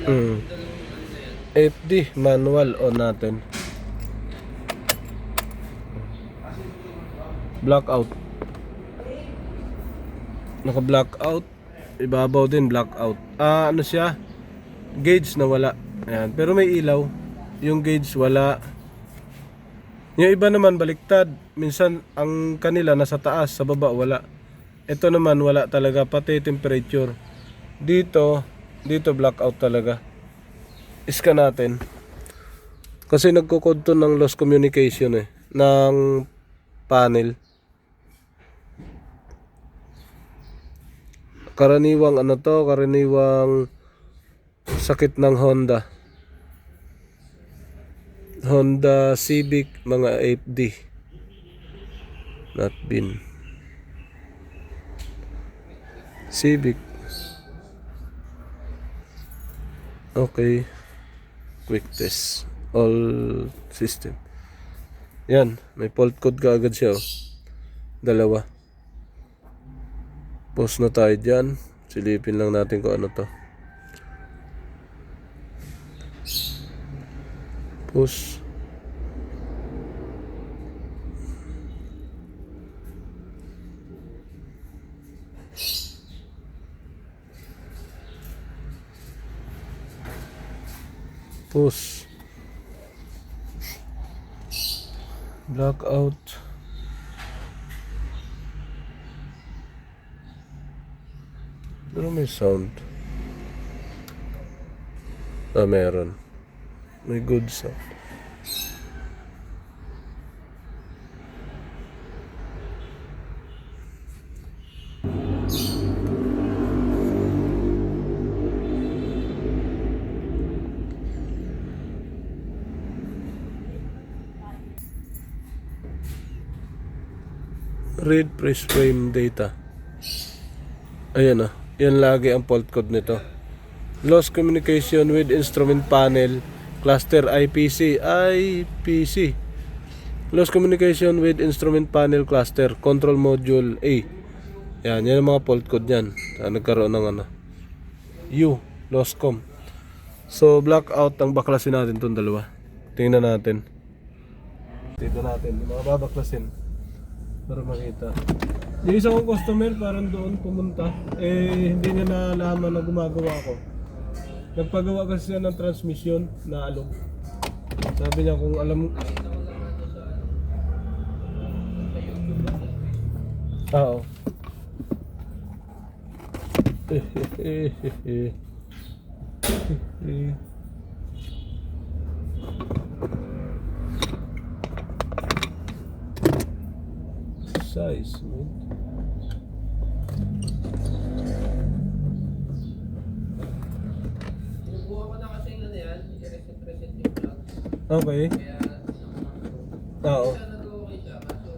Mm. FD manual on natin. Blackout. Naka-blackout. Ibabaw din blackout. Ano siya? Gauge na wala. Ayan. Pero may ilaw. Yung gauge wala. Yung iba naman baliktad. Minsan ang kanila nasa taas, sa baba wala. Ito naman wala talaga, pati temperature. Dito blackout talaga. Iska natin. Kasi nagko-code to ng lost communication ng panel. Karaniwang karaniwang sakit ng Honda Civic, mga FD. Not bin. Civic. Okay. Quick test. All system. Yan. May fault code ka agad siya. Dalawa. Post na tayo dyan. Silipin lang natin kung ano to. Post. Post. Blackout. Pero may sound. Meron. May good sound. Read press frame data. Ayan yan lagi ang fault code nito. Lost communication with instrument panel cluster IPC. Lost communication with instrument panel cluster control module A. Yan ang mga fault code niyan. Nagkaroon ng lost com. So blackout ang baklasin natin tong dalawa. Tingnan natin. Dito natin yung mga babaklasin para makita. Yung isa kong customer parang doon pumunta, hindi niya nalaman na gumagawa ako. Nagpagawa kasi siya ng transmission na alog. Sabi niya kung alam. Oo. Size, man. Sinubukan ko na kasi yung yan, i-reset yung vlog. Okay. Kaya, Oo. siya nag-okay siya, kaso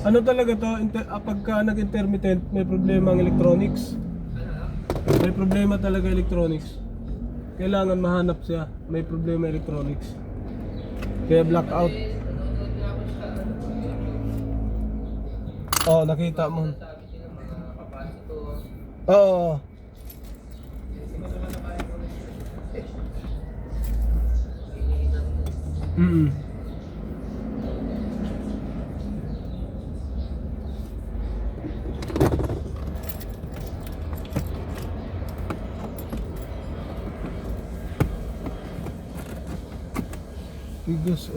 Ano talaga to? Pagka nag-intermittent, may problema ang electronics. May problema talaga electronics. Kailangan mahanap siya. May problema electronics. Kaya blackout. nanonood nga ako sa Oo, nakita mo. sabi sila mga kapasitor. Oo. Mm. Bigas.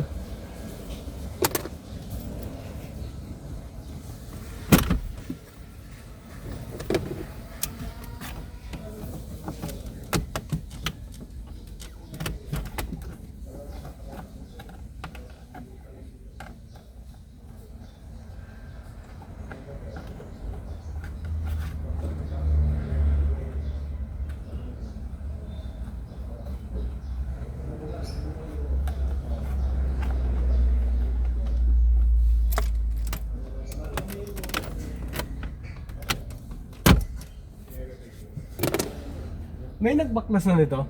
May nagbaklas na nito?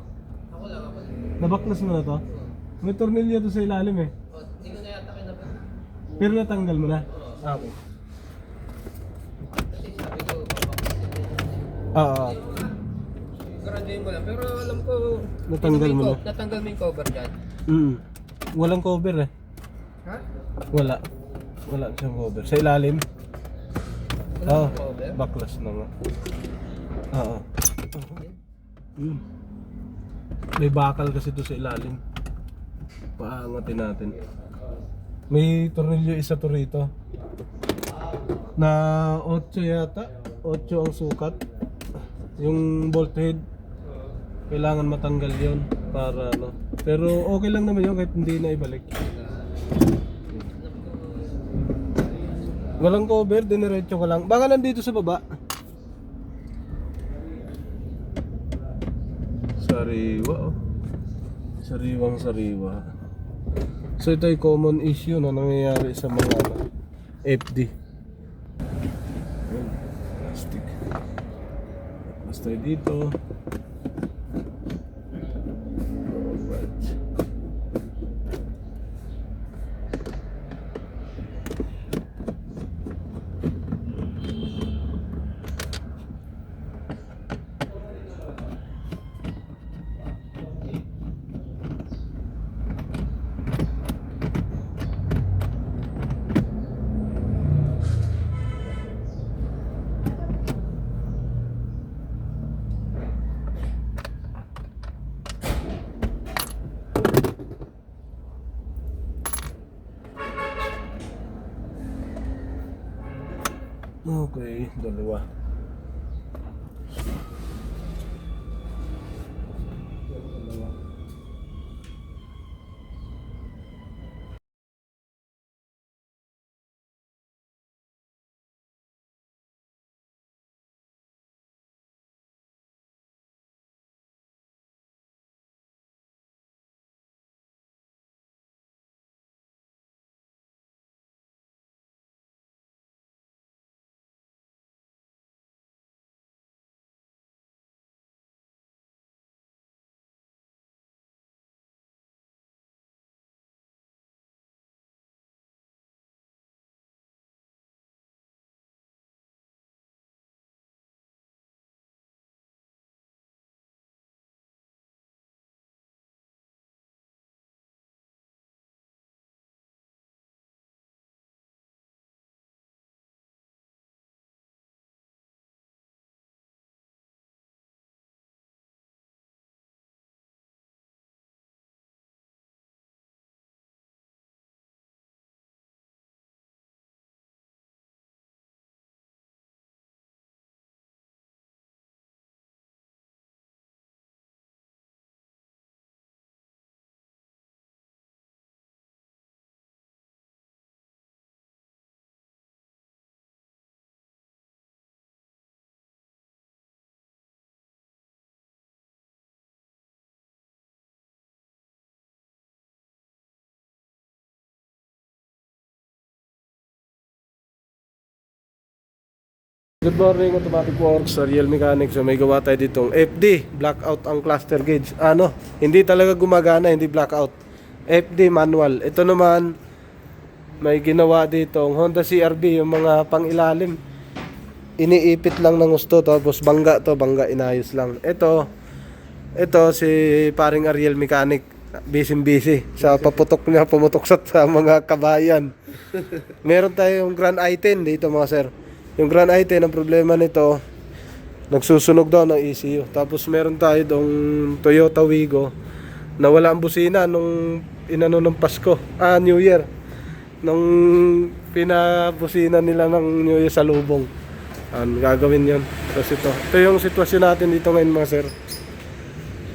Ako lang. Nabaklas mo na to? May tornilyo to sa ilalim eh. Hindi ko na yata kinabit. Pero natanggal mo na? Okay. Kasi sabi ko, papakusin din. Oo. Graduate mo lang. Pero alam ko, Natanggal mo na. natanggal mo yung cover dyan. Walang cover eh. Ha? Wala. Wala siyang cover. Sa ilalim? Wala Oo. kang cover? Backlash na nga. Oo. Yun. May bakal kasi to sa ilalim. Paangatin natin. May tornilyo isa to rito. Na 8 yata. 8 ang sukat. Yung bolt head. Kailangan matanggal yon para ano. Pero okay lang naman yun kahit hindi na ibalik. Walang cover, diniretso ko lang. Baka nandito sa baba. Sariwa oh. Sariwang sariwa. So ito ay common issue na nangyayari sa mga FD. Ayan, plastic. Basta dito. Alright. Okay, dalawa. Good morning, Automatic Works, Ariel Mechanics. So may gawa tayo ditong FD, blackout ang cluster gauge. Ano, hindi talaga gumagana, hindi blackout. FD manual. Ito naman, may ginawa ditong Honda CRV, yung mga pangilalim. Iniipit lang ng gusto, tapos bangga to, bangga inayos lang. Ito si paring Ariel Mechanic. Busy sa paputok niya, pumutok sa mga kabayan. Meron tayong Grand i10 dito mga sir. Yung Grand i10, ang problema nito, nagsusunog daw ng ECU. Tapos meron tayo dong Toyota Wigo na wala ang busina nung inano ng Pasko, New Year. Nung pinabusina nila ng New Year sa lubong. Gagawin yon. Tapos ito yung sitwasyon natin dito ngayon mga sir.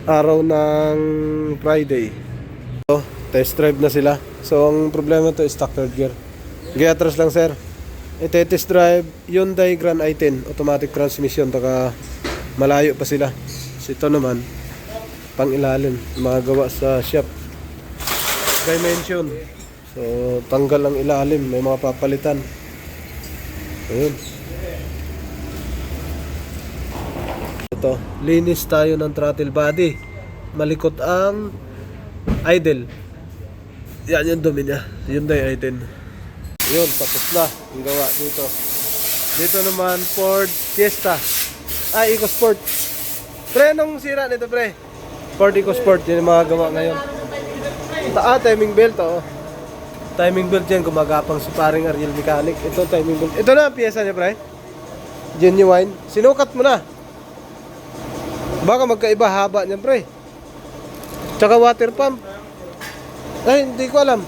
Araw ng Friday. So, test drive na sila. So ang problema to is stock third gear. Atras lang sir. Ito test drive Hyundai Grand i10 automatic transmission, taka malayo pa sila. So ito naman pang ilalim, mga gawa sa shop dimension. So tanggal ang ilalim, may mga papalitan. Ayun. Ito, linis tayo ng throttle body. Malikot ang idle. Yan yung dumi niya, Hyundai i10. Yun, tapos na ang gawa dito. Dito naman Ford Fiesta. EcoSport. Pre, anong sira nito, pre? Ford EcoSport, yun yung mga gawa ngayon. Timing belt, oh. Timing belt yan, gumagapang si paring Ariel Mechanic. Ito, timing belt. Ito na ang pyesa niya, pre. Genuine. Sinukat mo na. Baka magkaiba haba niyan, pre. Tsaka water pump. Ay, hindi ko alam.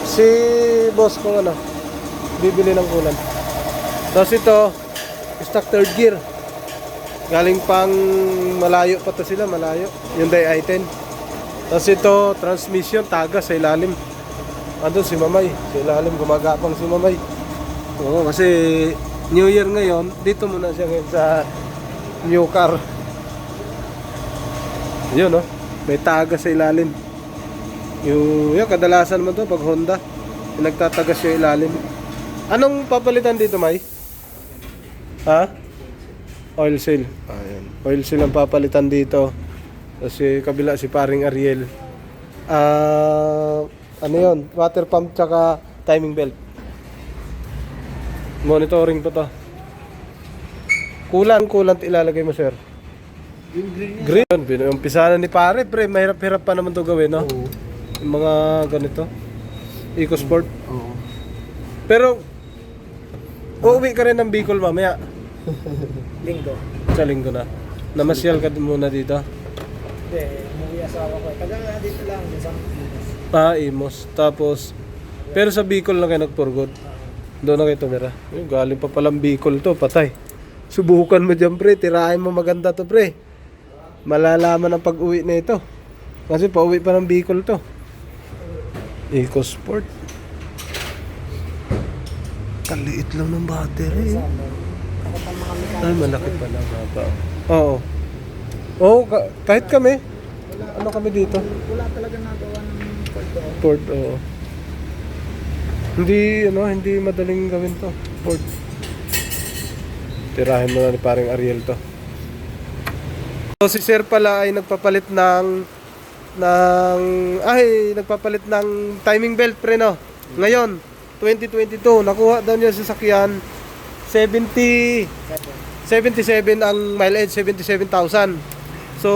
Si boss ko ano, bibili ng kulan. Tapos ito, stock third gear. Galing pang malayo pa to sila, malayo. Hyundai i10. Tapos ito, transmission, tagas sa ilalim. Andun si Mamay, sa ilalim, gumagapang si Mamay. Oo, kasi New Year ngayon, dito muna siya ngayon sa new car. Yun, no? May tagas sa ilalim. Yung kadalasan mo to pag Honda, yung nagtatagas yung ilalim. Anong papalitan dito, May? Ha? Oil seal. Ayan. Oil seal ang papalitan dito. Kasi kabila si paring Ariel. Ano yun? Water pump tsaka timing belt. Monitoring pa to. Kulant ilalagay mo, sir. Yung green niya. Green. Pinumpisahan ni pare, pre. Mahirap-hirap pa naman to gawin, no? Oo. Yung mga ganito. EcoSport. Oo. Pero, uuwi ka rin ng Bicol mamaya. Linggo. Sa linggo na. Namasyal ka muna dito. Hindi, umuwi asawa ko. Taga dito lang, isang Pinas. Imos. Tapos, pero sa Bicol na kayo nagpurgod. Doon na kayo tumira. Yung galing pa palang Bicol to, patay. Subukan mo dyan, pre. Tirahin mo maganda to, pre. Malalaman ang pag-uwi na ito. Kasi pauwi pa ng Bicol to. EcoSport. Kaliit lang ng battery. Ay, malaki pala. Haba. Oo. Oo, kahit kami. Ano kami dito? Wala talaga nagawa ng Ford, oo. Hindi madaling gawin to. Ford. Tirahin mo na ni paring Ariel to. So si Sir pala ay nagpapalit nagpapalit ng timing belt, pre, no? Ngayon, 2022, nakuha daw niya sa sakyan 77 ang mileage, 77,000. So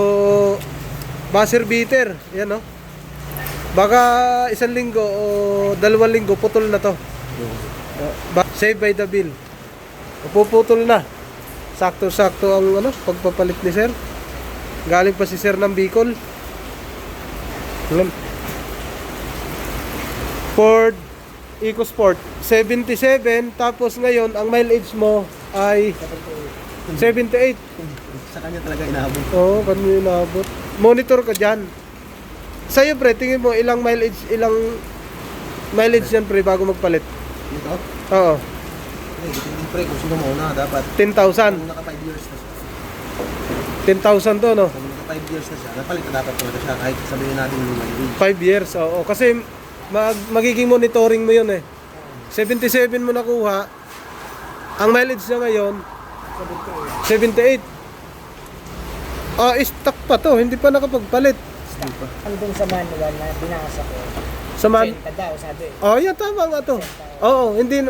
buzzer beater, yan, no? Baka isang linggo o 2 linggo putol na to. Save by the bill. Puputol na. Sakto-sakto ang pagpapalit ni Sir. Galing pa si Sir ng Bicol. Ford EcoSport 77, tapos ngayon ang mileage mo ay 78. Sa kanya talaga inaabot. Oo, kanya inaabot. Monitor ka dyan. Sa'yo, pre, tingin mo ilang mileage yan, pre, bago magpalit? Dito? Oo. Pre, kung sino mo na, dapat 10,000. naka 5 years na siya. 10,000 to, no? Kung naka 5 years na siya, napalit na dapat talaga siya kahit sabihin natin yung mileage. 5 years, oo. Kasi magiging monitoring mo yun, eh. 77 mo nakuha. Ang mileage niya ngayon 78. Stock pa to, hindi pa nakapagpalit. Ano dun sa manual na binasa ko? Sa man. 80 daw, sabi. Yan, tama nga to. Oo, hindi,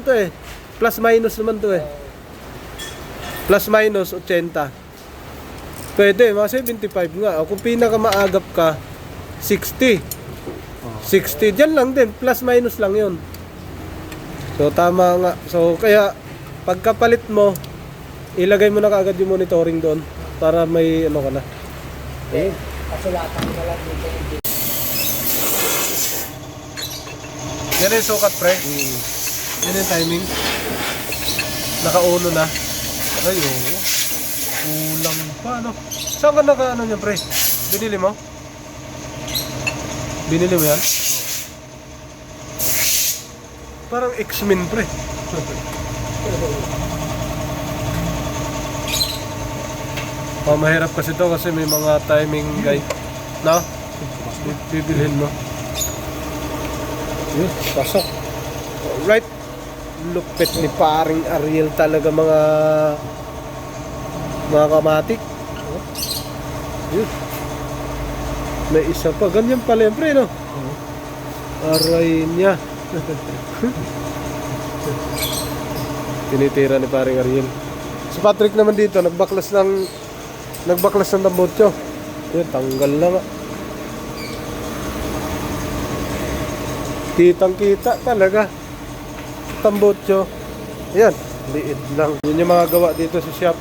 to eh. Plus minus naman to eh. Plus minus 80. Pwede, mga 75 nga. O kung pinakamaagap ka, 60. 60, dyan lang din. Plus minus lang yun. So, tama nga. So, kaya, pagkapalit mo, ilagay mo na kaagad yung monitoring doon para may ka na. Eh, kasulatan ka lang dito. Yan yung sukat, pre. Yan yung timing. Nakauno na. Ay, oo. Kulang pa, no? Saan ka niya, pre? Binili mo? Binili mo yan? Parang X-Men, pre. Mahirap kasi to kasi may mga timing guide. No? Bibilhin mo. Yun, pasok. Alright. Lupit ni paring Ariel talaga mga kamatik. Yun. May isa pa. Ganyan pala yan, pre, no? Aray niya. Tinitira ni paring Ariel. Si Patrick naman dito, nagbaklas ng Nagbaklas ng tambutso. Yun, tanggal na nga. Kitang-kita talaga. Tambutso. Ayan, liit lang. Yun yung mga gawa dito sa shop.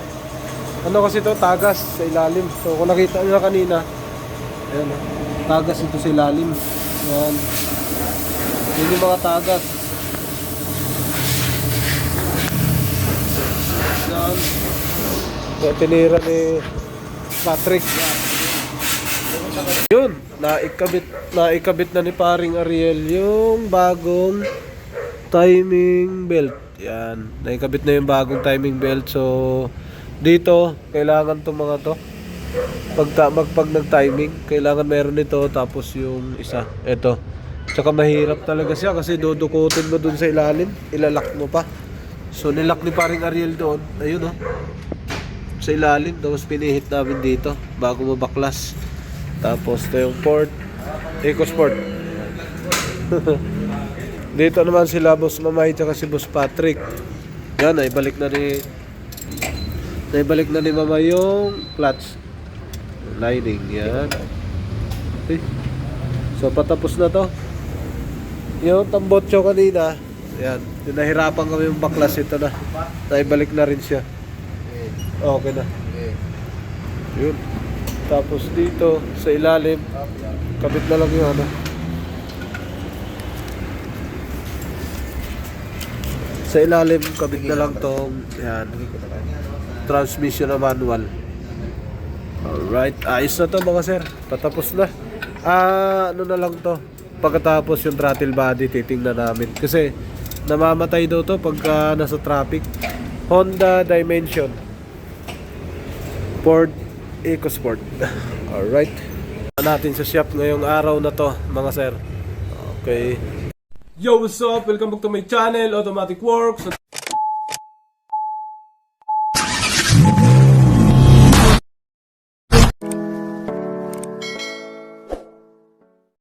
Ano kasi to, tagas sa ilalim. So kung nakita nyo na kanina, ayan, tagas ito sa ilalim. Ayan. Yun yung mga tagas. Ayan. Kaya tinira ni Patrick. Yun, naikabit na ni paring Ariel yung bagong timing belt. Yan, naikabit na yung bagong timing belt. So dito kailangan tong mga to pag nag-timing, kailangan meron nito, tapos yung isa, eto. Tsaka mahirap talaga siya kasi dudukutin mo dun sa ilalim, ilalak mo pa. So nilak ni paring Ariel doon, ayun oh, sa ilalim, tapos pinihit namin dito bago mabaklas. Tapos ito yung port, EcoSport. Dito naman sila Boss Mamay tsaka si Boss Patrick. Yan, naibalik na ni Mama yung clutch lining. Yan. Okay. So patapos na to. Yung tambotso kanina, yan, nahirapan kami yung baklas, ito na. Naibalik na rin siya. Okay na. Yun. Tapos dito sa ilalim, kabit na lang yung ano. Sa ilalim, kabit na lang tong yan, transmission na manual. Alright, ayos na to mga sir. Patapos na. Ano na lang to. Pagkatapos yung throttle body, titingnan namin. Kasi namamatay daw to pagka nasa traffic. Honda Dimension Ford EcoSport. Alright. Natin sa shop ngayong araw na to mga sir. Okay. Yo, what's up? Welcome back to my channel, Automatic Works.